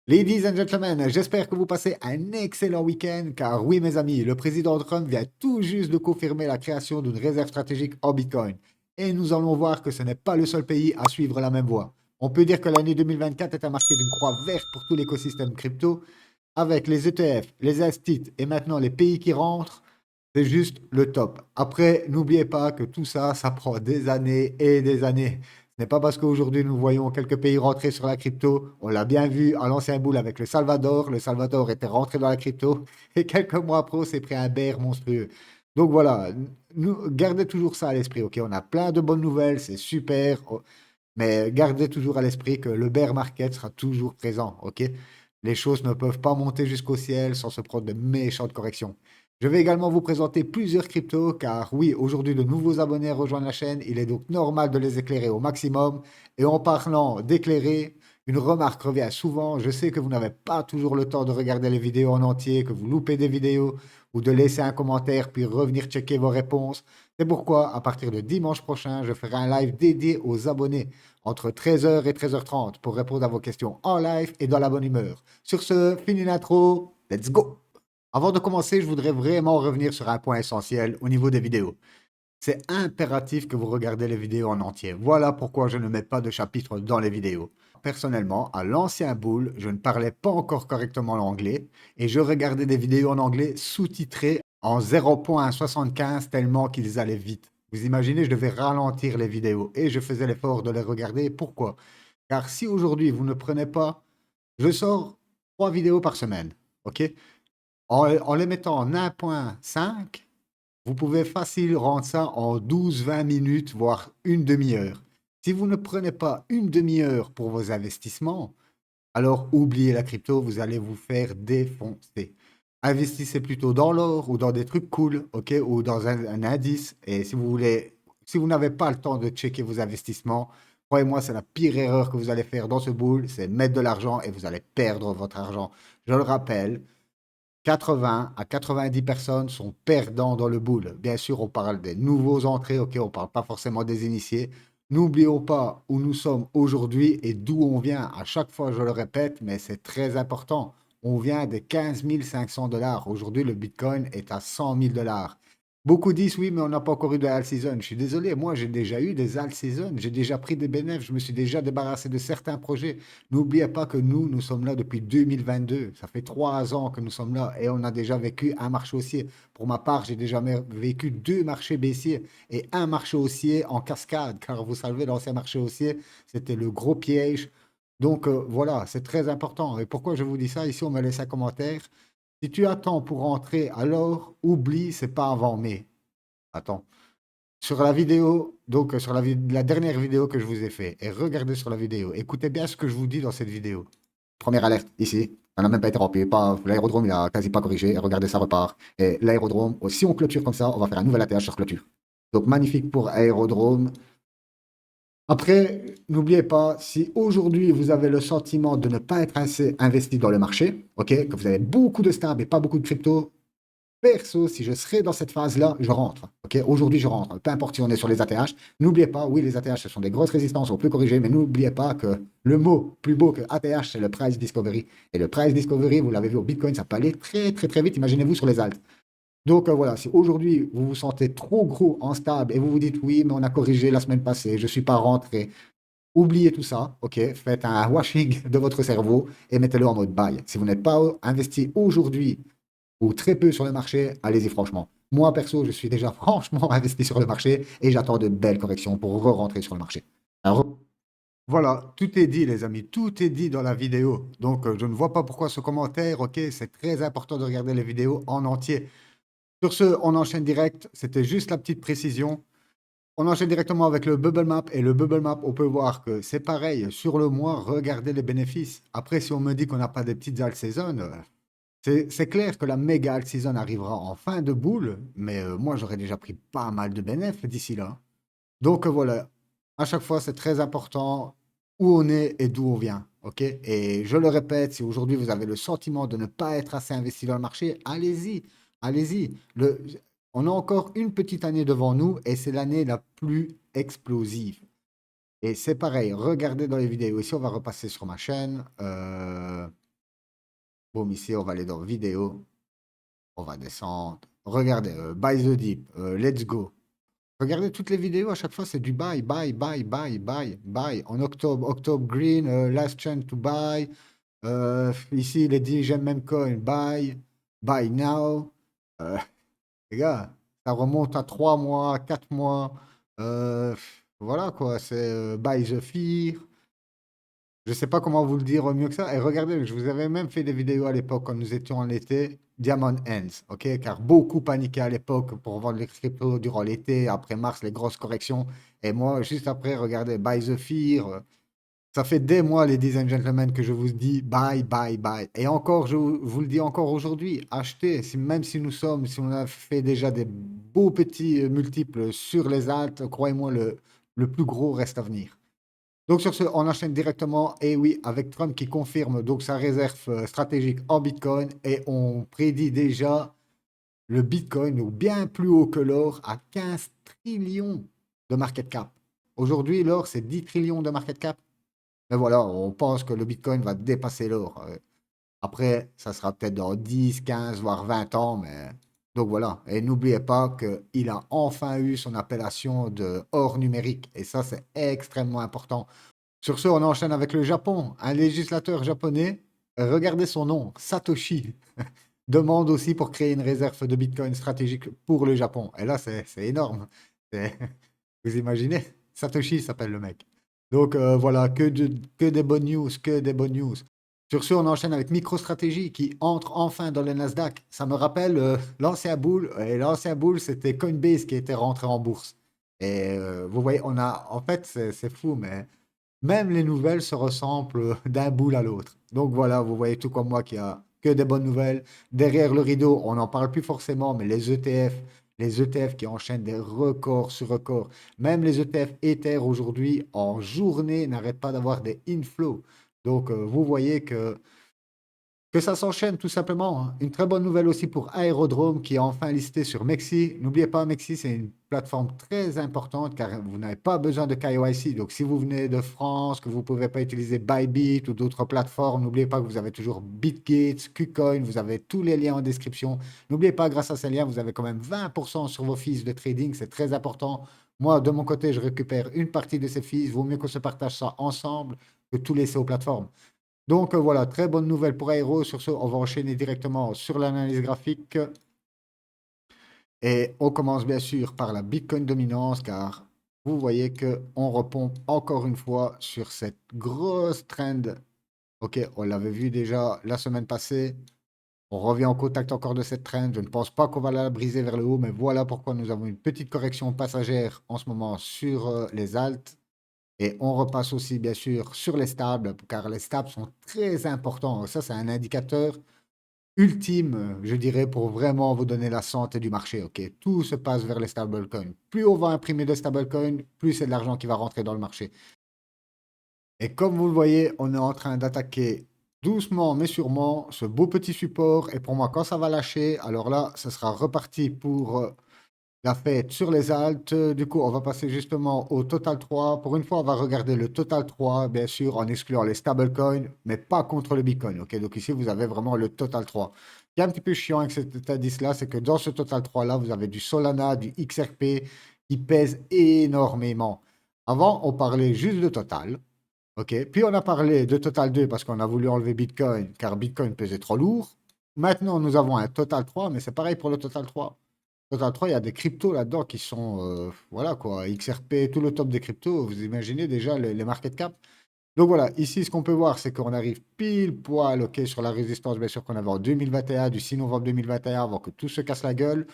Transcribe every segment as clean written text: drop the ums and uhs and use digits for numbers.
Ladies and gentlemen, j'espère que vous passez un excellent week-end, car oui, mes amis, le président Trump vient tout juste de confirmer la création d'une réserve stratégique en Bitcoin. Et nous allons voir que ce n'est pas le seul pays à suivre la même voie. On peut dire que l'année 2024 est marquée d'une croix verte pour tout l'écosystème crypto, avec les ETF, les instituts et maintenant les pays qui rentrent. C'est juste le top. Après, n'oubliez pas que tout ça, ça prend des années et des années. Ce n'est pas parce qu'aujourd'hui nous voyons quelques pays rentrer sur la crypto. On l'a bien vu à l'ancien boule avec le Salvador. Le Salvador était rentré dans la crypto et quelques mois après, on s'est pris un bear monstrueux. Donc voilà, nous, gardez toujours ça à l'esprit. Ok, on a plein de bonnes nouvelles, c'est super. Mais gardez toujours à l'esprit que le bear market sera toujours présent. Ok, les choses ne peuvent pas monter jusqu'au ciel sans se prendre de méchantes corrections. Je vais également vous présenter plusieurs cryptos, car oui, aujourd'hui de nouveaux abonnés rejoignent la chaîne, il est donc normal de les éclairer au maximum. Et en parlant d'éclairer, une remarque revient souvent, je sais que vous n'avez pas toujours le temps de regarder les vidéos en entier, que vous loupez des vidéos, ou de laisser un commentaire puis revenir checker vos réponses. C'est pourquoi, à partir de dimanche prochain, je ferai un live dédié aux abonnés entre 13h et 13h30 pour répondre à vos questions en live et dans la bonne humeur. Sur ce, fini l'intro, let's go! Avant de commencer, je voudrais vraiment revenir sur un point essentiel au niveau des vidéos. C'est impératif que vous regardez les vidéos en entier. Voilà pourquoi je ne mets pas de chapitres dans les vidéos. Personnellement, à l'ancien boule, je ne parlais pas encore correctement l'anglais et je regardais des vidéos en anglais sous-titrées en 0.75 tellement qu'ils allaient vite. Vous imaginez, je devais ralentir les vidéos et je faisais l'effort de les regarder. Pourquoi? Car si aujourd'hui vous ne prenez pas, je sors 3 vidéos par semaine, ok? En les mettant en 1.5, vous pouvez facile rendre ça en 12-20 minutes, voire une demi-heure. Si vous ne prenez pas une demi-heure pour vos investissements, alors oubliez la crypto, vous allez vous faire défoncer. Investissez plutôt dans l'or ou dans des trucs cool, ok, ou dans un indice. Et si vous voulez, si vous n'avez pas le temps de checker vos investissements, croyez-moi, c'est la pire erreur que vous allez faire dans ce boule, c'est mettre de l'argent et vous allez perdre votre argent. Je le rappelle, 80 à 90 personnes sont perdants dans le boule. Bien sûr, on parle des nouveaux entrées, ok, on ne parle pas forcément des initiés. N'oublions pas où nous sommes aujourd'hui et d'où on vient. À chaque fois, je le répète, mais c'est très important. On vient des 15 500 dollars. Aujourd'hui, le Bitcoin est à 100 000 dollars. Beaucoup disent oui, mais on n'a pas encore eu de alt season. Je suis désolé, moi j'ai déjà eu des alt season. J'ai déjà pris des bénéfices. Je me suis déjà débarrassé de certains projets. N'oubliez pas que nous sommes là depuis 2022. Ça fait 3 ans que nous sommes là et on a déjà vécu un marché haussier. Pour ma part, j'ai déjà vécu 2 marchés baissiers et un marché haussier en cascade, car vous savez, l'ancien marché haussier, c'était le gros piège. Donc voilà, c'est très important. Et pourquoi je vous dis ça? Ici, on me laisse un commentaire. Si tu attends pour rentrer, alors oublie, c'est pas avant mai. Attends. Sur la vidéo, donc sur la dernière vidéo que je vous ai fait, et regardez sur la vidéo, écoutez bien ce que je vous dis dans cette vidéo. Première alerte, ici, ça n'a même pas été rempli, l'aérodrome il a quasi pas corrigé, regardez ça repart. Et l'aérodrome, si on clôture comme ça, on va faire un nouvel ATH sur clôture. Donc magnifique pour aérodrome. Après, n'oubliez pas, si aujourd'hui vous avez le sentiment de ne pas être assez investi dans le marché, ok, que vous avez beaucoup de stable et pas beaucoup de crypto, perso, si je serais dans cette phase-là, je rentre. Ok, aujourd'hui, je rentre. Peu importe si on est sur les ATH. N'oubliez pas, oui, les ATH, ce sont des grosses résistances, on peut corriger, mais n'oubliez pas que le mot plus beau que ATH, c'est le price discovery. Et le price discovery, vous l'avez vu au Bitcoin, ça peut aller très, très, très vite. Imaginez-vous sur les alts. Donc voilà, si aujourd'hui vous vous sentez trop gros en stable et vous vous dites oui, mais on a corrigé la semaine passée, je ne suis pas rentré, oubliez tout ça, ok? Faites un washing de votre cerveau et mettez-le en mode buy. Si vous n'êtes pas investi aujourd'hui ou très peu sur le marché, allez-y franchement. Moi, perso, je suis déjà franchement investi sur le marché et j'attends de belles corrections pour re-rentrer sur le marché. Alors, voilà, tout est dit, les amis, tout est dit dans la vidéo. Donc, je ne vois pas pourquoi ce commentaire, ok, c'est très important de regarder les vidéos en entier. Sur ce, on enchaîne direct. C'était juste la petite précision. On enchaîne directement avec le bubble map. Et le bubble map, on peut voir que c'est pareil. Sur le mois, regardez les bénéfices. Après, si on me dit qu'on n'a pas des petites alt saison, c'est clair que la méga alt season arrivera en fin de boule, mais moi j'aurais déjà pris pas mal de bénéfices d'ici là. Donc voilà, à chaque fois c'est très important où on est et d'où on vient. Ok? Et je le répète, si aujourd'hui vous avez le sentiment de ne pas être assez investi dans le marché, allez-y, allez-y. On a encore une petite année devant nous et c'est l'année la plus explosive. Et c'est pareil, regardez dans les vidéos. Ici, on va repasser sur ma chaîne. Boum, ici, on va aller dans vidéo. On va descendre. Regardez, Buy the Deep, Let's Go. Regardez toutes les vidéos, à chaque fois, c'est du buy, buy, buy, buy, buy, buy. En octobre, Octobre Green, Last Chance to Buy. Ici, les 10 j'aime même coin, buy, buy now. Euh, les gars, ça remonte à 3 mois, 4 mois. Euh, voilà quoi, c'est buy the fear. Je sais pas comment vous le dire mieux que ça. Et regardez, je vous avais même fait des vidéos à l'époque quand nous étions en été. Diamond Hands, ok? Car beaucoup paniquaient à l'époque pour vendre les cryptos durant l'été, après mars, les grosses corrections. Et moi, juste après, regardez, Buy the Fear. Ça fait des mois, ladies and gentlemen, que je vous dis buy, buy, buy. Et encore, je vous le dis encore aujourd'hui, achetez. Même si nous sommes, si on a fait déjà des beaux petits multiples sur les altes, croyez-moi, le plus gros reste à venir. Donc sur ce, on enchaîne directement, et oui, avec Trump qui confirme donc sa réserve stratégique en Bitcoin et on prédit déjà le Bitcoin ou bien plus haut que l'or à 15 trillions de market cap. Aujourd'hui, l'or, c'est 10 trillions de market cap. Mais voilà, on pense que le Bitcoin va dépasser l'or. Après, ça sera peut-être dans 10, 15, voire 20 ans, mais donc voilà. Et n'oubliez pas qu'il a enfin eu son appellation de or numérique. Et ça, c'est extrêmement important. Sur ce, on enchaîne avec le Japon. Un législateur japonais, regardez son nom, Satoshi, demande aussi pour créer une réserve de Bitcoin stratégique pour le Japon. Et là, c'est énorme. C'est- Vous imaginez? Satoshi s'appelle le mec. Donc voilà, que des bonnes news, que des bonnes news. Sur ce, on enchaîne avec MicroStrategy qui entre enfin dans le Nasdaq. Ça me rappelle l'ancien bull. Et l'ancien bull, c'était Coinbase qui était rentré en bourse. Et vous voyez, on a, en fait, c'est fou, mais même les nouvelles se ressemblent d'un bout à l'autre. Donc voilà, vous voyez tout comme moi qu'il y a que des bonnes nouvelles. Derrière le rideau, on n'en parle plus forcément, mais les ETF qui enchaînent des records sur records. Même les ETF Ether aujourd'hui, en journée, n'arrêtent pas d'avoir des inflows. Donc vous voyez que ça s'enchaîne tout simplement, hein. Une très bonne nouvelle aussi pour Aerodrome qui est enfin listé sur Mexi. N'oubliez pas, Mexi, c'est une plateforme très importante car vous n'avez pas besoin de KYC. Donc, si vous venez de France, que vous ne pouvez pas utiliser Bybit ou d'autres plateformes, n'oubliez pas que vous avez toujours BitGate, KuCoin, vous avez tous les liens en description. N'oubliez pas, grâce à ces liens, vous avez quand même 20% sur vos fees de trading. C'est très important. Moi, de mon côté, je récupère une partie de ces fees. Vaut mieux qu'on se partage ça ensemble que tout laisser aux plateformes. Donc voilà, très bonne nouvelle pour Aero. Sur ce, on va enchaîner directement sur l'analyse graphique. Et on commence bien sûr par la Bitcoin dominance, car vous voyez que on repompe encore une fois sur cette grosse trend. Ok, on l'avait vu déjà la semaine passée. On revient en contact encore de cette trend. Je ne pense pas qu'on va la briser vers le haut, mais voilà pourquoi nous avons une petite correction passagère en ce moment sur les alts. Et on repasse aussi, bien sûr, sur les stables, car les stables sont très importants. Ça, c'est un indicateur ultime, je dirais, pour vraiment vous donner la santé du marché. Ok, tout se passe vers les stablecoins. Plus on va imprimer de stablecoins, plus c'est de l'argent qui va rentrer dans le marché. Et comme vous le voyez, on est en train d'attaquer doucement mais sûrement ce beau petit support. Et pour moi, quand ça va lâcher, alors là, ce sera reparti pour la fête sur les altes. Du coup, on va passer justement au Total 3. Pour une fois, on va regarder le Total 3, bien sûr, en excluant les stablecoins, mais pas contre le Bitcoin. Ok, donc ici, vous avez vraiment le Total 3. Ce qui est un petit peu chiant avec cet indice-là, c'est que dans ce Total 3-là, vous avez du Solana, du XRP qui pèsent énormément. Avant, on parlait juste de Total. Ok, puis on a parlé de Total 2 parce qu'on a voulu enlever Bitcoin, car Bitcoin pesait trop lourd. Maintenant, nous avons un Total 3, mais c'est pareil pour le Total 3. Total 3, il y a des cryptos là-dedans qui sont, voilà quoi, XRP, tout le top des cryptos. Vous imaginez déjà les market cap. Donc voilà, ici, ce qu'on peut voir, c'est qu'on arrive pile poil, ok, sur la résistance, bien sûr, qu'on avait en 2021, du 6 novembre 2021, avant que tout se casse la gueule.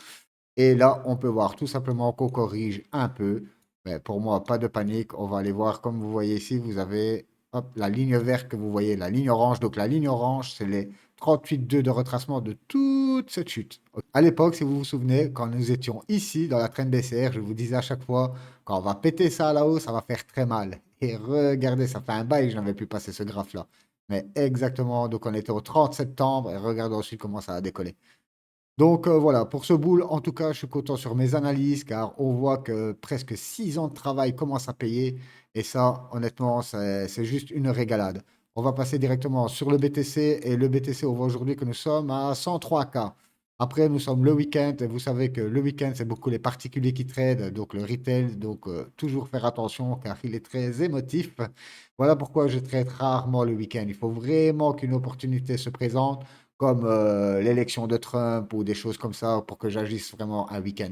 Et là, on peut voir tout simplement qu'on corrige un peu. Mais pour moi, pas de panique. On va aller voir, comme vous voyez ici, vous avez hop, la ligne verte que vous voyez, la ligne orange. Donc la ligne orange, c'est les 38,2 de retracement de toute cette chute. À l'époque, si vous vous souvenez, quand nous étions ici, dans la traîne BCR, je vous disais à chaque fois, quand on va péter ça à la hausse, ça va faire très mal. Et regardez, ça fait un bail que je n'avais plus passé ce graphe-là. Mais exactement, donc on était au 30 septembre, et regardez ensuite comment ça a décollé. Donc voilà, pour ce boule, en tout cas, je suis content sur mes analyses car on voit que presque 6 ans de travail commencent à payer et ça, honnêtement, c'est juste une régalade. on va passer directement sur le BTC. Et le BTC, on voit aujourd'hui que nous sommes à 103K. Après, nous sommes le week-end. Et vous savez que le week-end, c'est beaucoup les particuliers qui tradent, donc le retail. Donc, toujours faire attention car il est très émotif. Voilà pourquoi je trade rarement le week-end. Il faut vraiment qu'une opportunité se présente, comme l'élection de Trump ou des choses comme ça, pour que j'agisse vraiment un week-end.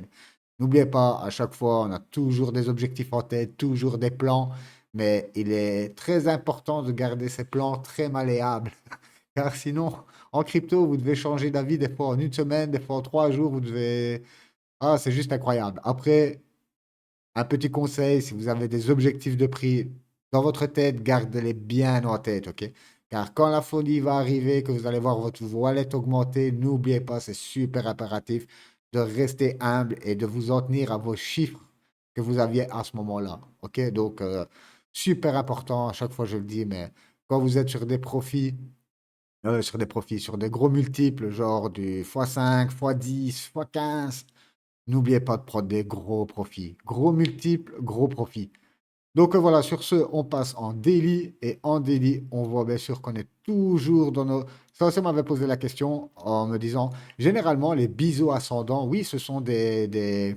N'oubliez pas, à chaque fois, on a toujours des objectifs en tête, toujours des plans, mais il est très important de garder ces plans très malléables, car sinon, en crypto, vous devez changer d'avis des fois en une semaine, des fois en 3 jours, vous devez... Ah, c'est juste incroyable. Après, un petit conseil, si vous avez des objectifs de prix dans votre tête, gardez-les bien en tête, ok? Car quand la folie va arriver, que vous allez voir votre wallet augmenter, n'oubliez pas, c'est super impératif de rester humble et de vous en tenir à vos chiffres que vous aviez à ce moment-là, ok? Donc, super important, à chaque fois je le dis, mais quand vous êtes sur des gros multiples, genre du x5, x10, x15, n'oubliez pas de prendre des gros profits. Gros multiples, gros profits. Donc voilà, sur ce, on passe en daily. Et en daily, on voit bien sûr qu'on est toujours dans nos... Ça aussi m'avait posé la question en me disant, généralement, les biseaux ascendants, oui, ce sont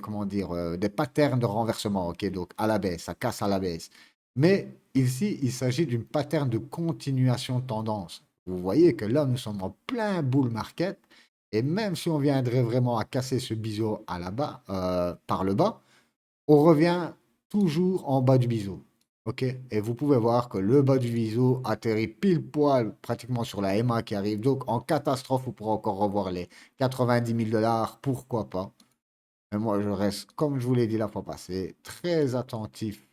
comment dire, des patterns de renversement. Ok, donc à la baisse, ça casse à la baisse. Mais ici, il s'agit d'une pattern de continuation de tendance. Vous voyez que là, nous sommes en plein bull market. Et même si on viendrait vraiment à casser ce biseau à la bas, par le bas, on revient toujours en bas du biseau. OK? Et vous pouvez voir que le bas du biseau atterrit pile poil pratiquement sur la MA qui arrive. Donc en catastrophe, vous pourrez encore revoir les 90 000 $, pourquoi pas. Mais moi, je reste, comme je vous l'ai dit la fois passée, très attentif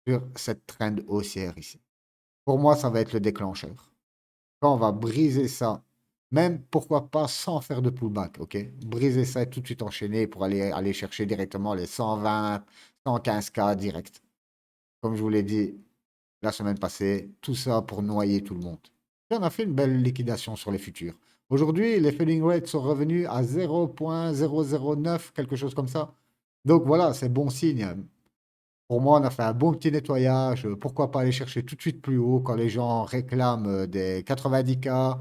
sur cette trend haussière ici. Pour moi, ça va être le déclencheur. Quand on va briser ça, même pourquoi pas sans faire de pullback, ok? Briser ça et tout de suite enchaîner pour aller chercher directement les 120, 115K direct. Comme je vous l'ai dit la semaine passée, tout ça pour noyer tout le monde. Et on a fait une belle liquidation sur les futurs. Aujourd'hui, les falling rates sont revenus à 0,009, quelque chose comme ça. Donc voilà, c'est bon signe. Pour moi, on a fait un bon petit nettoyage. Pourquoi pas aller chercher tout de suite plus haut quand les gens réclament des 90K.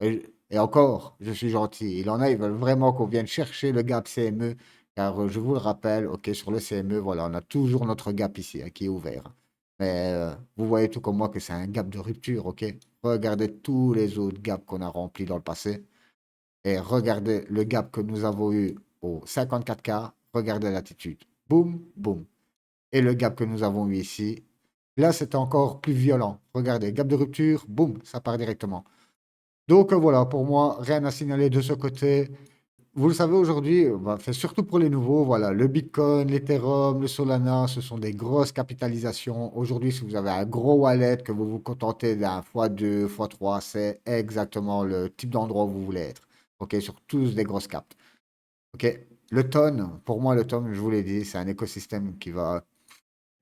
Et encore, je suis gentil. Il en a, ils veulent vraiment qu'on vienne chercher le gap CME. Car je vous le rappelle, ok, sur le CME, voilà, on a toujours notre gap ici hein, qui est ouvert. Mais vous voyez tout comme moi que c'est un gap de rupture, ok? Regardez tous les autres gaps qu'on a remplis dans le passé. Et regardez le gap que nous avons eu au 54K. Regardez l'attitude. Boum, boum. Et le gap que nous avons eu ici, là, c'est encore plus violent. Regardez, gap de rupture, boum, ça part directement. Donc voilà, pour moi, rien à signaler de ce côté. Vous le savez aujourd'hui, bah, fait surtout pour les nouveaux, voilà, le Bitcoin, l'Ethereum, le Solana, ce sont des grosses capitalisations. Aujourd'hui, si vous avez un gros wallet, que vous vous contentez d'un x2, x3, c'est exactement le type d'endroit où vous voulez être. OK, sur tous des grosses capes. OK, le ton, pour moi, le ton, je vous l'ai dit, c'est un écosystème qui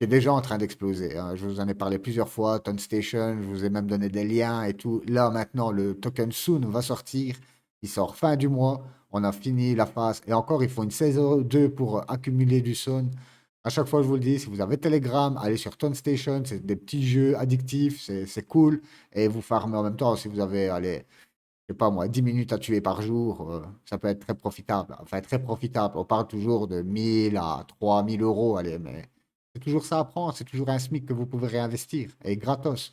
est déjà en train d'exploser, hein. Je vous en ai parlé plusieurs fois, Ton Station, je vous ai même donné des liens et tout. Là, maintenant, le token Soon va sortir. Il sort fin du mois. On a fini la phase. Et encore, il faut une 16,02 pour accumuler du Soon. À chaque fois, je vous le dis, si vous avez Telegram, allez sur Ton Station. C'est des petits jeux addictifs. C'est cool. Et vous farmez en même temps. Si vous avez, allez, je sais pas moi, 10 minutes à tuer par jour, ça peut être très profitable. Enfin, très profitable. On parle toujours de 1000 à 3000 euros, allez, mais c'est toujours ça à prendre. C'est toujours un SMIC que vous pouvez réinvestir et gratos.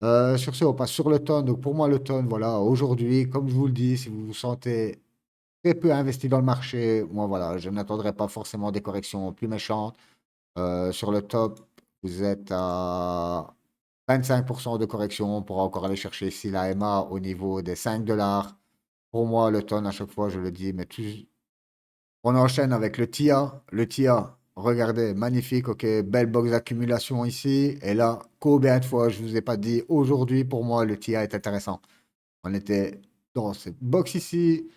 Sur ce, on passe sur le ton. Donc, pour moi, le ton, voilà, aujourd'hui, comme je vous le dis, si vous vous sentez très peu investi dans le marché, moi, voilà, je n'attendrai pas forcément des corrections plus méchantes. Sur le top, vous êtes à 25% de correction. On pourra encore aller chercher ici la MA au niveau des 5 $. Pour moi, le ton, à chaque fois, je le dis, mais on enchaîne avec le TIA. Le TIA, regardez, magnifique, ok, belle box d'accumulation ici. Et là, combien de fois je vous ai pas dit, aujourd'hui, pour moi, le TIA est intéressant. On était dans cette box ici,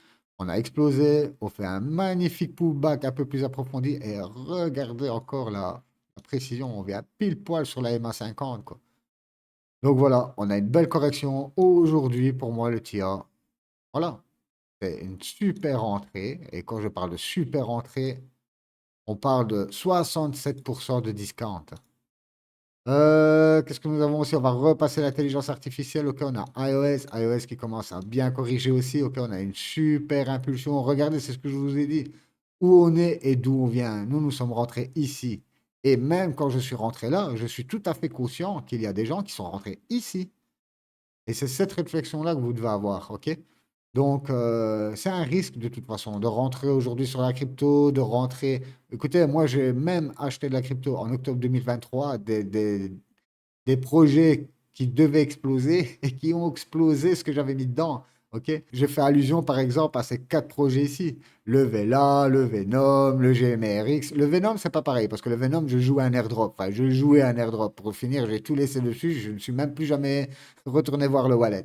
on a explosé, on fait un magnifique pullback un peu plus approfondi. Et regardez encore la précision, on vient pile poil sur la MA50, quoi. Donc voilà, on a une belle correction aujourd'hui pour moi, le TIA. Voilà, c'est une super entrée. Et quand je parle de super entrée, on parle de 67% de discount. Qu'est-ce que nous avons aussi? On va repasser l'intelligence artificielle. Ok, on a iOS qui commence à bien corriger aussi. Ok, on a une super impulsion. Regardez, c'est ce que je vous ai dit. Où on est et d'où on vient. Nous sommes rentrés ici. Et même quand je suis rentré là, je suis tout à fait conscient qu'il y a des gens qui sont rentrés ici. Et c'est cette réflexion-là que vous devez avoir. Ok? Donc, c'est un risque de toute façon de rentrer aujourd'hui sur la crypto, de rentrer. Écoutez, moi, j'ai même acheté de la crypto en octobre 2023, des projets qui devaient exploser et qui ont explosé ce que j'avais mis dedans. Ok? J'ai fait allusion, par exemple, à ces quatre projets ici. Le Vela, le Venom, le GMRX. Le Venom, c'est pas pareil, parce que le Venom, je joue à un airdrop. Enfin, je jouais à un airdrop. Pour finir, j'ai tout laissé dessus. Je ne suis même plus jamais retourné voir le wallet.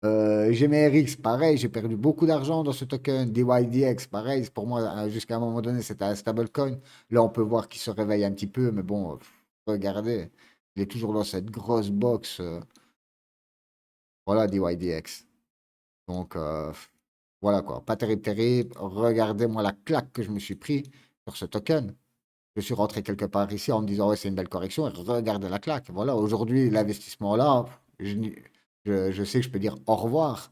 GMRX, pareil, j'ai perdu beaucoup d'argent dans ce token. DYDX, pareil, pour moi, jusqu'à un moment donné, c'était un stablecoin. Là, on peut voir qu'il se réveille un petit peu, mais bon, regardez, il est toujours dans cette grosse box. Voilà, DYDX. Donc, voilà quoi, pas terrible, terrible. Regardez-moi la claque que je me suis pris sur ce token. Je suis rentré quelque part ici en me disant, ouais, c'est une belle correction. Et regardez la claque. Voilà, aujourd'hui, l'investissement là, je, n'y- je sais que je peux dire au revoir.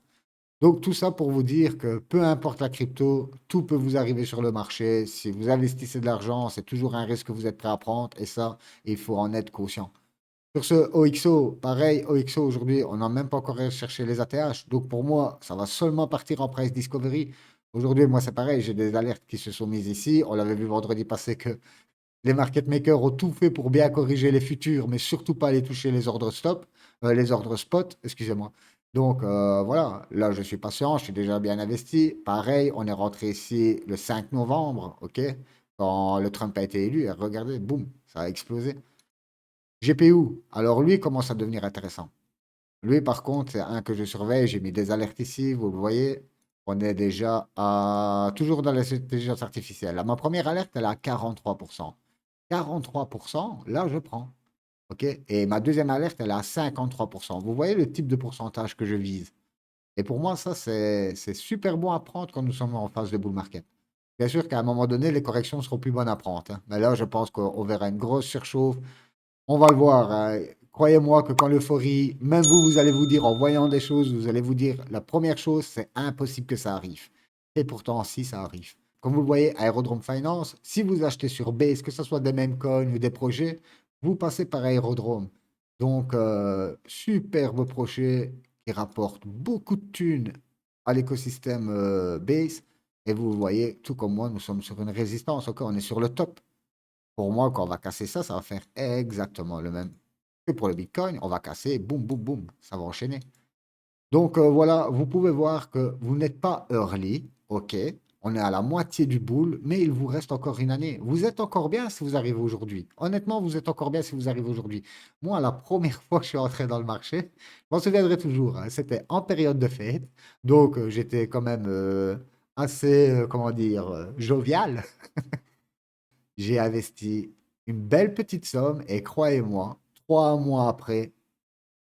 Donc, tout ça pour vous dire que peu importe la crypto, tout peut vous arriver sur le marché. Si vous investissez de l'argent, c'est toujours un risque que vous êtes prêt à prendre. Et ça, il faut en être conscient. Sur ce OXO, pareil, OXO aujourd'hui, on n'a même pas encore cherché les ATH. Donc pour moi, ça va seulement partir en price discovery. Aujourd'hui, moi, c'est pareil, j'ai des alertes qui se sont mises ici. On l'avait vu vendredi passé que les market makers ont tout fait pour bien corriger les futurs, mais surtout pas aller toucher les ordres stop, les ordres spot, excusez-moi. Donc voilà, là, je suis patient, je suis déjà bien investi. Pareil, on est rentré ici le 5 novembre, OK, quand le Trump a été élu. Et regardez, boum, ça a explosé. GPU, alors lui commence à devenir intéressant. Lui, par contre, c'est un que je surveille. J'ai mis des alertes ici, vous le voyez. On est déjà à... toujours dans l'intelligence artificielle. Là, ma première alerte, elle est à 43%. 43%, là, je prends. OK? Et ma deuxième alerte, elle est à 53%. Vous voyez le type de pourcentage que je vise. Et pour moi, ça, c'est super bon à prendre quand nous sommes en phase de bull market. Bien sûr qu'à un moment donné, les corrections seront plus bonnes à prendre, hein. Mais là, je pense qu'on verra une grosse surchauffe. On va le voir, hein. Croyez-moi que quand l'euphorie, même vous, vous allez vous dire, en voyant des choses, vous allez vous dire, la première chose, c'est impossible que ça arrive. Et pourtant, si ça arrive. Comme vous le voyez, Aerodrome Finance, si vous achetez sur Base, que ce soit des mêmes coins ou des projets, vous passez par Aerodrome. Donc, superbe projet qui rapporte beaucoup de thunes à l'écosystème Base. Et vous voyez, tout comme moi, nous sommes sur une résistance. Ok, on est sur le top. Pour moi, quand on va casser ça, ça va faire exactement le même que pour le Bitcoin. On va casser, boum, boum, boum, ça va enchaîner. Donc voilà, vous pouvez voir que vous n'êtes pas early, ok. On est à la moitié du bull, mais il vous reste encore une année. Vous êtes encore bien si vous arrivez aujourd'hui. Honnêtement, vous êtes encore bien si vous arrivez aujourd'hui. Moi, la première fois que je suis entré dans le marché, je m'en souviendrai toujours, hein, c'était en période de fête. Donc j'étais quand même assez, comment dire, jovial. J'ai investi une belle petite somme et croyez-moi, 3 mois après,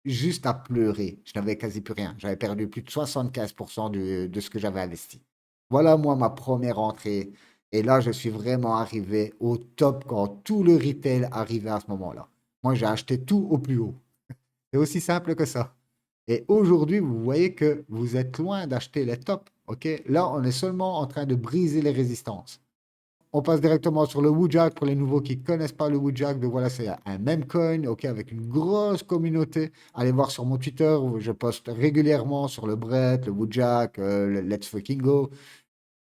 juste à pleurer, je n'avais quasi plus rien. J'avais perdu plus de 75% de ce que j'avais investi. Voilà, moi, ma première entrée. Et là, je suis vraiment arrivé au top quand tout le retail arrivait à ce moment-là. Moi, j'ai acheté tout au plus haut. C'est aussi simple que ça. Et aujourd'hui, vous voyez que vous êtes loin d'acheter les tops. OK? Là, on est seulement en train de briser les résistances. On passe directement sur le Woojak pour les nouveaux qui ne connaissent pas le Woojak. Donc voilà, c'est un meme coin, ok, avec une grosse communauté. Allez voir sur mon Twitter où je poste régulièrement sur le Brett, le Woojak, le Let's Fucking Go.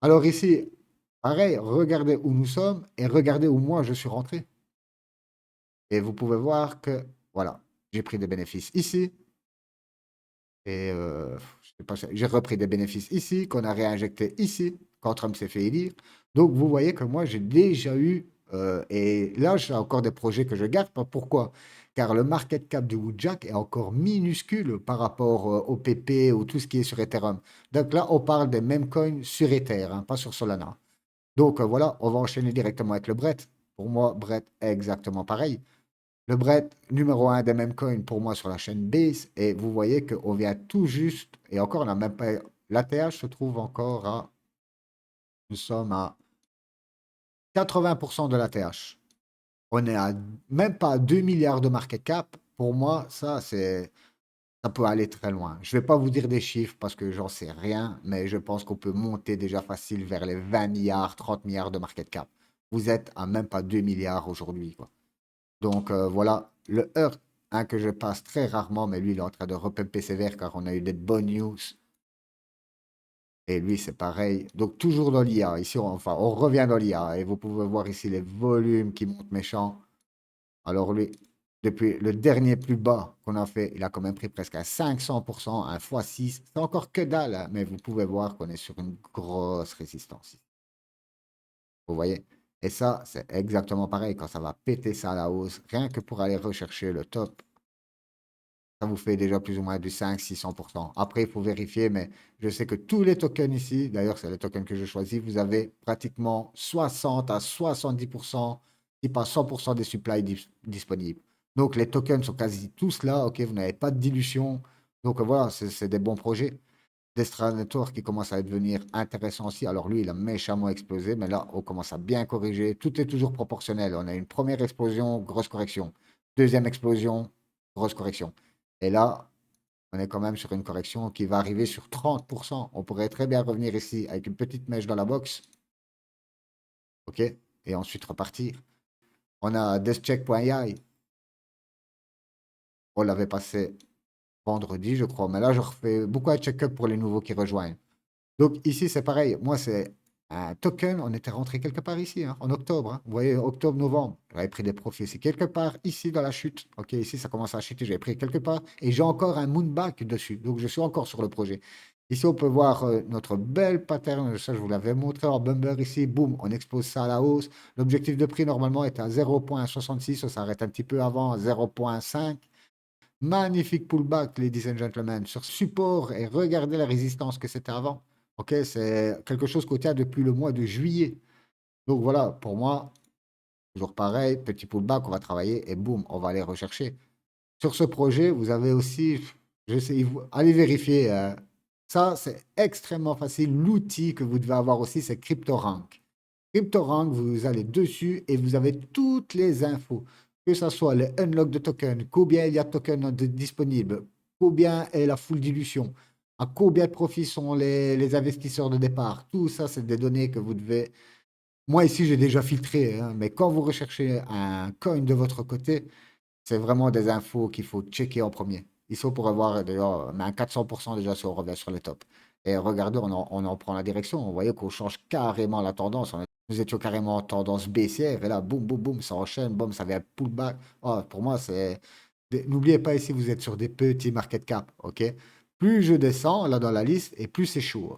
Alors ici, pareil, regardez où nous sommes et regardez où moi je suis rentré. Et vous pouvez voir que, voilà, j'ai pris des bénéfices ici. Et je sais pas, j'ai repris des bénéfices ici, qu'on a réinjecté ici, quand Trump s'est fait élire. Donc, vous voyez que moi, j'ai déjà eu, et là, j'ai encore des projets que je garde. Pourquoi? Car le market cap du Woodjack est encore minuscule par rapport au PP ou tout ce qui est sur Ethereum. Donc là, on parle des mêmes coins sur Ether, hein, pas sur Solana. Donc voilà, on va enchaîner directement avec le Brett. Pour moi, Brett est exactement pareil. Le Brett, numéro un des mêmes coins pour moi sur la chaîne Base. Et vous voyez qu'on vient tout juste, et encore, on n'a même pas. L'ATH se trouve encore à. Nous sommes à 80% de l'ATH. On est à même pas 2 milliards de market cap. Pour moi, ça peut aller très loin. Je vais pas vous dire des chiffres parce que j'en sais rien, mais je pense qu'on peut monter déjà facile vers les 20 milliards, 30 milliards de market cap. Vous êtes à même pas 2 milliards aujourd'hui, quoi. Donc voilà, le Earth, hein, que je passe très rarement, mais lui, il est en train de repumper sévère car on a eu des bonnes news. Et lui, c'est pareil. Donc toujours dans l'IA. Ici, enfin, on revient dans l'IA. Et vous pouvez voir ici les volumes qui montent méchants. Alors lui, depuis le dernier plus bas qu'on a fait, il a quand même pris presque à 500%, un x6. C'est encore que dalle, hein, mais vous pouvez voir qu'on est sur une grosse résistance. Vous voyez? Et ça, c'est exactement pareil. Quand ça va péter ça à la hausse, rien que pour aller rechercher le top, ça vous fait déjà plus ou moins du 500-600%. Après, il faut vérifier, mais je sais que tous les tokens ici, d'ailleurs, c'est les tokens que je choisis, vous avez pratiquement 60 à 70%, si pas 100% des supplies disponibles. Donc, les tokens sont quasi tous là, ok, vous n'avez pas de dilution. Donc, voilà, c'est des bons projets. Destranator qui commence à devenir intéressant aussi. Alors, lui, il a méchamment explosé, mais là, on commence à bien corriger. Tout est toujours proportionnel. On a une première explosion, grosse correction. Deuxième explosion, grosse correction. Et là, on est quand même sur une correction qui va arriver sur 30%. On pourrait très bien revenir ici avec une petite mèche dans la box. OK? Et ensuite repartir. On a deathcheck.ai. On l'avait passé vendredi, je crois. Mais là, je refais beaucoup de check-up pour les nouveaux qui rejoignent. Donc ici, c'est pareil. Moi, c'est un token. On était rentré quelque part ici, hein, en octobre, hein. Vous voyez, octobre-novembre. J'avais pris des profits ici, quelque part ici dans la chute. OK, ici, ça commence à chuter. J'avais pris quelque part et j'ai encore un moonback dessus. Donc, je suis encore sur le projet. Ici, on peut voir notre belle pattern. Ça, je vous l'avais montré en bumper ici. Boum, on expose ça à la hausse. L'objectif de prix, normalement, est à 0,66. Ça s'arrête un petit peu avant 0,5. Magnifique pullback, ladies and gentlemen, sur support et regardez la résistance que c'était avant. Ok, c'est quelque chose qu'on tient depuis le mois de juillet. Donc voilà, pour moi, toujours pareil, petit pullback, on va travailler et boum, on va aller rechercher. Sur ce projet, vous avez aussi, je sais, allez vérifier. Ça, c'est extrêmement facile. L'outil que vous devez avoir aussi, c'est CryptoRank. CryptoRank, vous allez dessus et vous avez toutes les infos. Que ce soit le unlock de token, combien il y a de tokens disponibles, combien est la full dilution, à combien de profits sont les investisseurs de départ. Tout ça, c'est des données que vous devez. Moi, ici, j'ai déjà filtré, hein, mais quand vous recherchez un coin de votre côté, c'est vraiment des infos qu'il faut checker en premier. Il faut pour avoir déjà, mais un 400% déjà si on revient sur les tops. Et regardez, on en prend la direction. On voyait qu'on change carrément la tendance. Nous étions carrément en tendance baissière. Et là, boum, boum, boum, ça enchaîne. Boum, ça vient pullback. Oh, pour moi, c'est. N'oubliez pas ici, vous êtes sur des petits market cap. OK? Plus je descends là dans la liste et plus c'est chaud.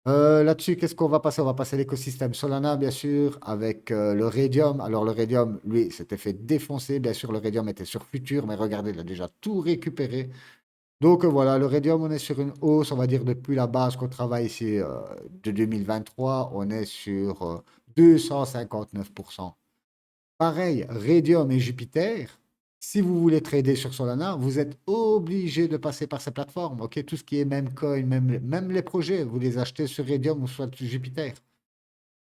Là-dessus, qu'est-ce qu'on va passer? On va passer l'écosystème Solana, bien sûr, avec le Radium. Alors, le Radium, lui, s'était fait défoncer. Bien sûr, le Radium était sur Futur, mais regardez, il a déjà tout récupéré. Donc, voilà, le Radium, on est sur une hausse, on va dire, depuis la base qu'on travaille ici de 2023. On est sur 259%. Pareil, Radium et Jupiter, si vous voulez trader sur Solana, vous êtes obligé de passer par ces plateformes. Ok, tout ce qui est même coin, même les projets, vous les achetez sur Radium ou soit sur Jupiter.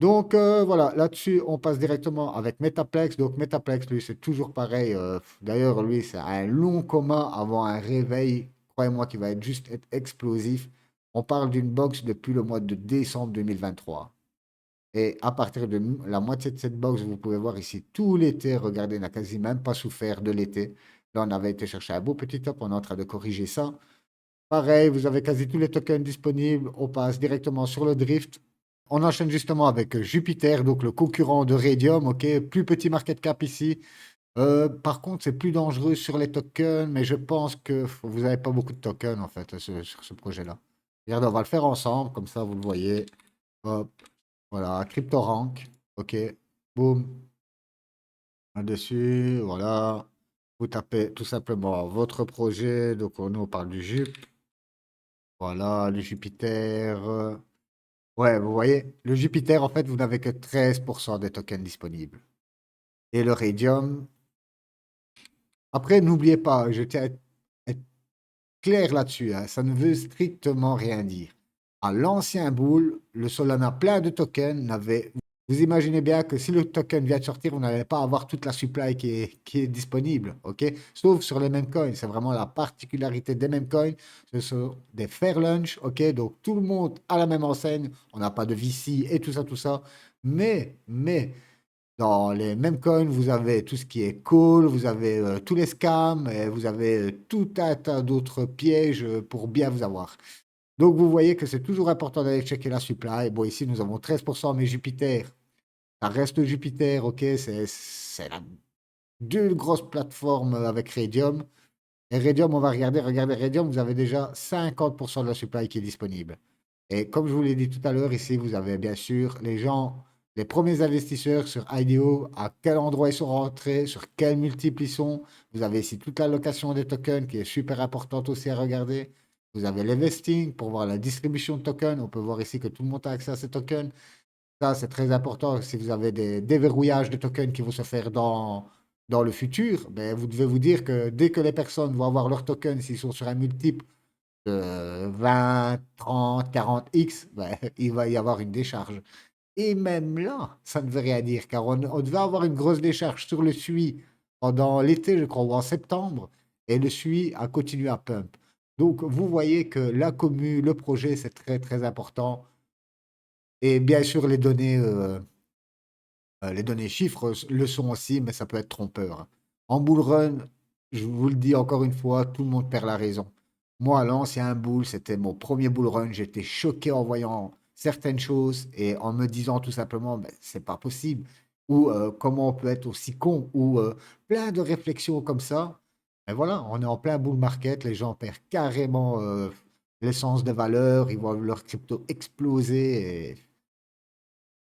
Donc voilà, là-dessus, on passe directement avec Metaplex. Donc Metaplex, lui, c'est toujours pareil. D'ailleurs, lui, c'est un long coma avant un réveil. Croyez-moi qu'il va être juste être explosif. On parle d'une box depuis le mois de décembre 2023. Et à partir de la moitié de cette box, vous pouvez voir ici tout l'été. Regardez, on n'a quasi même pas souffert de l'été. Là, on avait été chercher un beau petit top. On est en train de corriger ça. Pareil, vous avez quasi tous les tokens disponibles. On passe directement sur le drift. On enchaîne justement avec Jupiter, donc le concurrent de Radium. Ok, plus petit market cap ici. Par contre, c'est plus dangereux sur les tokens, mais je pense que vous n'avez pas beaucoup de tokens en fait sur ce projet-là. Regardez, on va le faire ensemble, comme ça vous le voyez. Hop. Voilà, CryptoRank. OK. Boum. Là-dessus. Voilà. Vous tapez tout simplement votre projet. Donc, nous, on parle du Jup. Voilà, le Jupiter. Ouais, vous voyez, le Jupiter, en fait, vous n'avez que 13% des tokens disponibles. Et le Radium. Après, n'oubliez pas, je tiens à être clair là-dessus, hein, ça ne veut strictement rien dire. À l'ancien bull, le Solana plein de tokens n'avait Vous imaginez bien que si le token vient de sortir, vous n'allez pas avoir toute la supply qui est disponible, ok? Sauf sur les mêmes coins. C'est vraiment la particularité des mêmes coins. Ce sont des fair lunch, ok? Donc tout le monde a la même enseigne. On n'a pas de VC et tout ça, tout ça. Mais, dans les mêmes coins, vous avez tout ce qui est call, vous avez tous les scams, et vous avez tout un tas d'autres pièges pour bien vous avoir. Donc vous voyez que c'est toujours important d'aller checker la supply. Bon, ici, nous avons 13%, mais Jupiter. Ça reste Jupiter, ok, c'est la deux grosses plateformes avec Radium. Et Radium, on va regarder, regardez Radium, vous avez déjà 50% de la supply qui est disponible. Et comme je vous l'ai dit tout à l'heure, ici, vous avez bien sûr les gens, les premiers investisseurs sur IDO, à quel endroit ils sont rentrés, sur quel multiple ils sont. Vous avez ici toute l'allocation des tokens qui est super importante aussi à regarder. Vous avez les vesting pour voir la distribution de tokens. On peut voir ici que tout le monde a accès à ces tokens. Ça, c'est très important. Si vous avez des déverrouillages de tokens qui vont se faire dans le futur, ben, vous devez vous dire que dès que les personnes vont avoir leurs tokens, s'ils sont sur un multiple de 20, 30, 40x, ben, il va y avoir une décharge. Et même là, ça ne veut rien dire, car on devait avoir une grosse décharge sur le SUI pendant l'été, je crois, ou en septembre, et le SUI a continué à pump. Donc, vous voyez que la commu, le projet, c'est très, très important. Et bien sûr, les données chiffres le sont aussi, mais ça peut être trompeur. En bull run, je vous le dis encore une fois, tout le monde perd la raison. Moi, l'ancien bull, c'était mon premier bull run. J'étais choqué en voyant certaines choses et en me disant tout simplement, ben, c'est pas possible. Ou comment on peut être aussi con, ou plein de réflexions comme ça. Et voilà, on est en plein bull market, les gens perdent carrément l'essence de valeur, ils voient leur crypto exploser.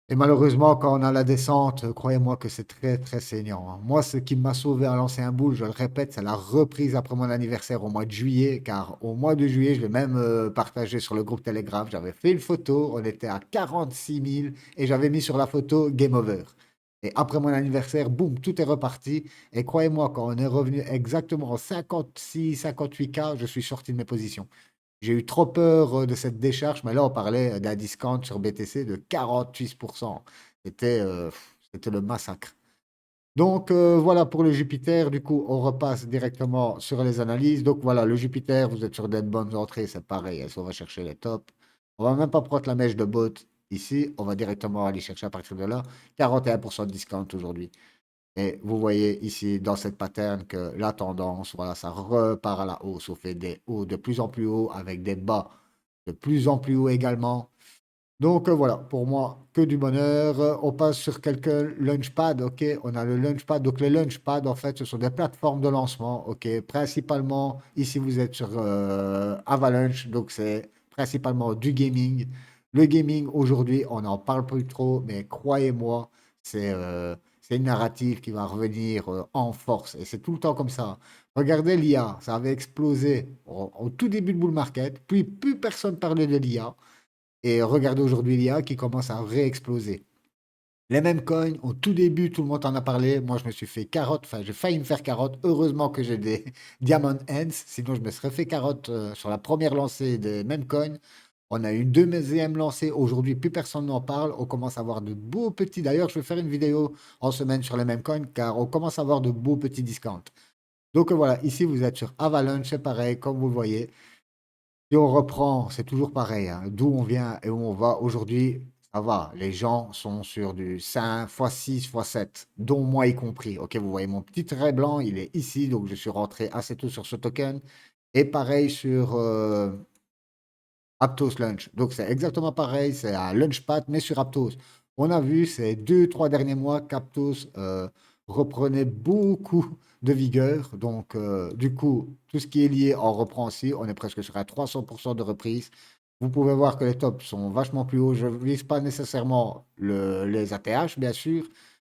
Et malheureusement, quand on a la descente, croyez-moi que c'est très, très saignant, hein. Moi, ce qui m'a sauvé à lancer un boule, je le répète, c'est la reprise après mon anniversaire au mois de juillet, car au mois de juillet, je l'ai même partagé sur le groupe Telegram. J'avais fait une photo, on était à 46 000 et j'avais mis sur la photo Game Over. Et après mon anniversaire, boum, tout est reparti. Et croyez-moi, quand on est revenu exactement en 56, 58K, je suis sorti de mes positions. J'ai eu trop peur de cette décharge, mais là, on parlait d'un discount sur BTC de 48%. C'était le massacre. Donc, voilà pour le Jupiter. Du coup, on repasse directement sur les analyses. Donc, voilà, le Jupiter, vous êtes sur des bonnes entrées, c'est pareil, hein. Si on va chercher les tops, on va même pas prendre la mèche de bot ici. On va directement aller chercher à partir de là. 41% de discount aujourd'hui. Et vous voyez ici dans cette pattern que la tendance, voilà, ça repart à la hausse. On fait des hauts de plus en plus hauts avec des bas de plus en plus hauts également. Donc voilà, pour moi, que du bonheur. On passe sur quelques launchpads, ok. On a le launchpad. Donc les launchpads, en fait, ce sont des plateformes de lancement, ok. Principalement, ici vous êtes sur Avalanche, donc c'est principalement du gaming. Le gaming, aujourd'hui, on n'en parle plus trop, mais croyez-moi, c'est une narrative qui va revenir en force. Et c'est tout le temps comme ça. Regardez l'IA, ça avait explosé au tout début de bull market, puis plus personne parlait de l'IA. Et regardez aujourd'hui l'IA qui commence à réexploser. Les mêmes coins, au tout début, tout le monde en a parlé. Moi, je me suis fait carotte. Enfin, j'ai failli me faire carotte. Heureusement que j'ai des Diamond Hands. Sinon, je me serais fait carotte sur la première lancée des mêmes coins. On a eu une deuxième lancée. Aujourd'hui, plus personne n'en parle. On commence à avoir de beaux petits. D'ailleurs, je vais faire une vidéo en semaine sur les mêmes coins car on commence à avoir de beaux petits discounts. Donc voilà, ici, vous êtes sur Avalanche. C'est pareil, comme vous le voyez. Si on reprend, c'est toujours pareil, hein. D'où on vient et où on va aujourd'hui, ça va. Les gens sont sur du 5 x 6 x 7, dont moi y compris. Ok, vous voyez mon petit trait blanc, il est ici, donc je suis rentré assez tôt sur ce token. Et pareil sur Aptos Lunch. Donc c'est exactement pareil, c'est un Lunchpad, mais sur Aptos. On a vu ces 2, 3 derniers mois qu'Aptos reprenait beaucoup de vigueur. Donc du coup, tout ce qui est lié en reprend aussi. On est presque sur un 300% de reprise. Vous pouvez voir que les tops sont vachement plus hauts. Je ne vise pas nécessairement les ATH, bien sûr.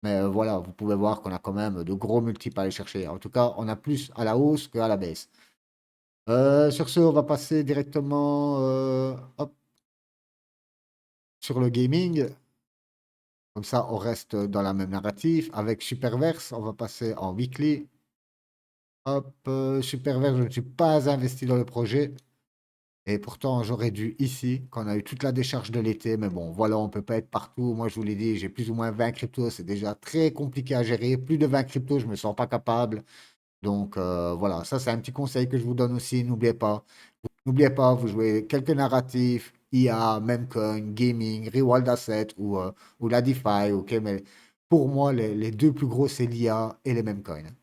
Mais voilà, vous pouvez voir qu'on a quand même de gros multiples à aller chercher. En tout cas, on a plus à la hausse qu'à la baisse. Sur ce, on va passer directement hop, sur le gaming. Comme ça, on reste dans la même narrative. Avec Superverse, on va passer en weekly. Hop, Superverse, je ne suis pas investi dans le projet. Et pourtant, j'aurais dû ici, quand on a eu toute la décharge de l'été, mais bon, voilà, on peut pas être partout. Moi, je vous l'ai dit, j'ai plus ou moins 20 cryptos, c'est déjà très compliqué à gérer. Plus de 20 cryptos, je me sens pas capable. Donc voilà, ça c'est un petit conseil que je vous donne aussi. N'oubliez pas, vous jouez quelques narratifs, IA, Memcoin, Gaming, Rewild Asset ou la DeFi, ok, mais pour moi, les deux plus gros, c'est l'IA et les Memcoins.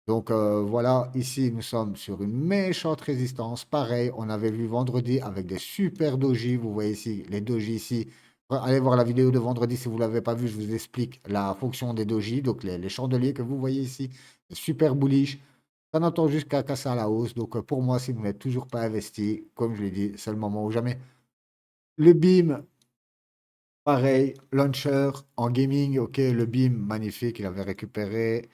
Donc voilà, ici nous sommes sur une méchante résistance. Pareil, on avait vu vendredi avec des super dojis. Vous voyez ici les dojis ici. Allez voir la vidéo de vendredi si vous ne l'avez pas vu. Je vous explique la fonction des dojis. Donc les chandeliers que vous voyez ici, super bullish. Ça n'entend jusqu'à casser à la hausse. Donc pour moi, si vous n'êtes toujours pas investi, comme je l'ai dit, c'est le moment ou jamais. Le BIM, pareil, launcher en gaming. Ok, le BIM, magnifique. Il avait récupéré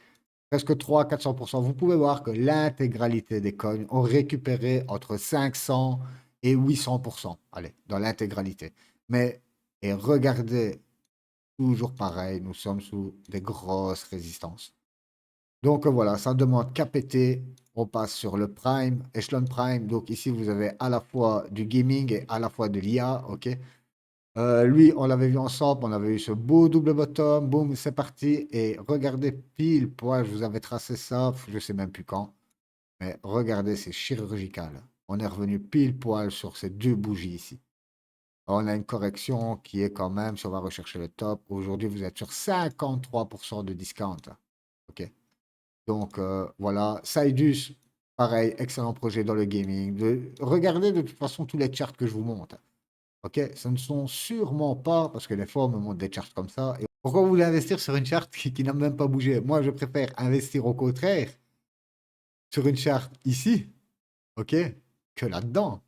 presque 300-400%. Vous pouvez voir que l'intégralité des coins ont récupéré entre 500 et 800%. Allez, dans l'intégralité. Mais, et regardez, toujours pareil, nous sommes sous des grosses résistances. Donc voilà, ça demande qu'à péter. On passe sur le Prime, Echelon Prime. Donc ici, vous avez à la fois du gaming et à la fois de l'IA. OK? Lui, on l'avait vu ensemble, on avait eu ce beau double bottom, boum, c'est parti. Et regardez pile poil, je vous avais tracé ça, je sais même plus quand, mais regardez, c'est chirurgical. On est revenu pile poil sur ces deux bougies ici. On a une correction qui est quand même, si on va rechercher le top, aujourd'hui vous êtes sur 53% de discount. Ok. Donc voilà, Sidus, pareil, excellent projet dans le gaming. Regardez de toute façon tous les charts que je vous montre. Ok, ce ne sont sûrement pas, parce que des fois on me montre des charts comme ça. Et pourquoi vous voulez investir sur une charte qui n'a même pas bougé? Moi, je préfère investir au contraire sur une charte ici, ok, que là-dedans.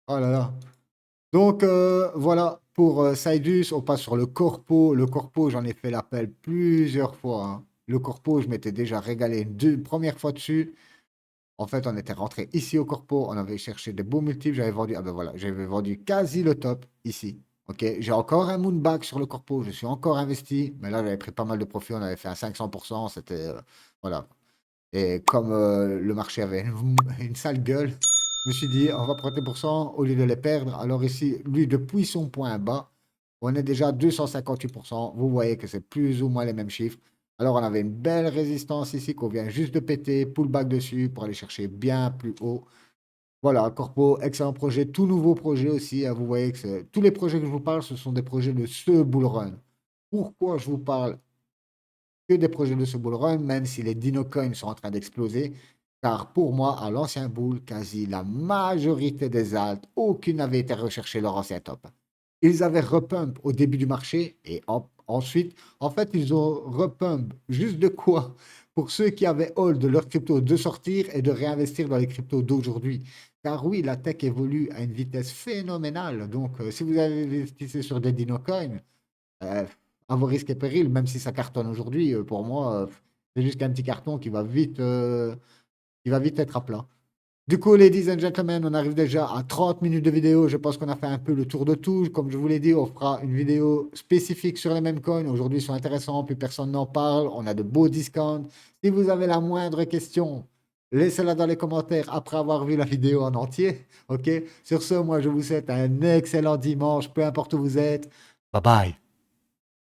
Oh là là. Donc voilà, pour Sidus, on passe sur le corpo. Le corpo, j'en ai fait l'appel plusieurs fois, hein. Le corpo, je m'étais déjà régalé une première fois dessus. En fait, on était rentré ici au corpo, on avait cherché des beaux multiples, j'avais vendu, ah ben voilà, j'avais vendu quasi le top ici. Ok, j'ai encore un moonback sur le corpo, je suis encore investi, mais là j'avais pris pas mal de profit, on avait fait un 500%, c'était voilà. Et comme le marché avait une sale gueule, je me suis dit, on va prendre les pourcents au lieu de les perdre. Alors ici, lui, depuis son point bas, on est déjà à 258%. Vous voyez que c'est plus ou moins les mêmes chiffres. Alors, on avait une belle résistance ici qu'on vient juste de péter, pullback dessus pour aller chercher bien plus haut. Voilà, Corpo, excellent projet, tout nouveau projet aussi, hein. Vous voyez que tous les projets que je vous parle, ce sont des projets de ce bull run. Pourquoi je vous parle que des projets de ce bull run, même si les dinocoins sont en train d'exploser? Car pour moi, à l'ancien bull, quasi la majorité des alts, aucune n'avait été recherchée leur ancien top. Ils avaient repump au début du marché et ensuite, en fait, ils ont repump juste de quoi? Pour ceux qui avaient hold de leur crypto de sortir et de réinvestir dans les cryptos d'aujourd'hui. Car oui, la tech évolue à une vitesse phénoménale. Donc, si vous investissez sur des dinocoins, euh, à vos risques et périls, même si ça cartonne aujourd'hui, pour moi, c'est juste qu'un petit carton qui va vite être à plat. Du coup, ladies and gentlemen, on arrive déjà à 30 minutes de vidéo. Je pense qu'on a fait un peu le tour de tout. Comme je vous l'ai dit, on fera une vidéo spécifique sur les mêmes coins. Aujourd'hui, ils sont intéressants, plus personne n'en parle. On a de beaux discounts. Si vous avez la moindre question, laissez-la dans les commentaires après avoir vu la vidéo en entier. OK? Sur ce, moi, je vous souhaite un excellent dimanche, peu importe où vous êtes. Bye bye.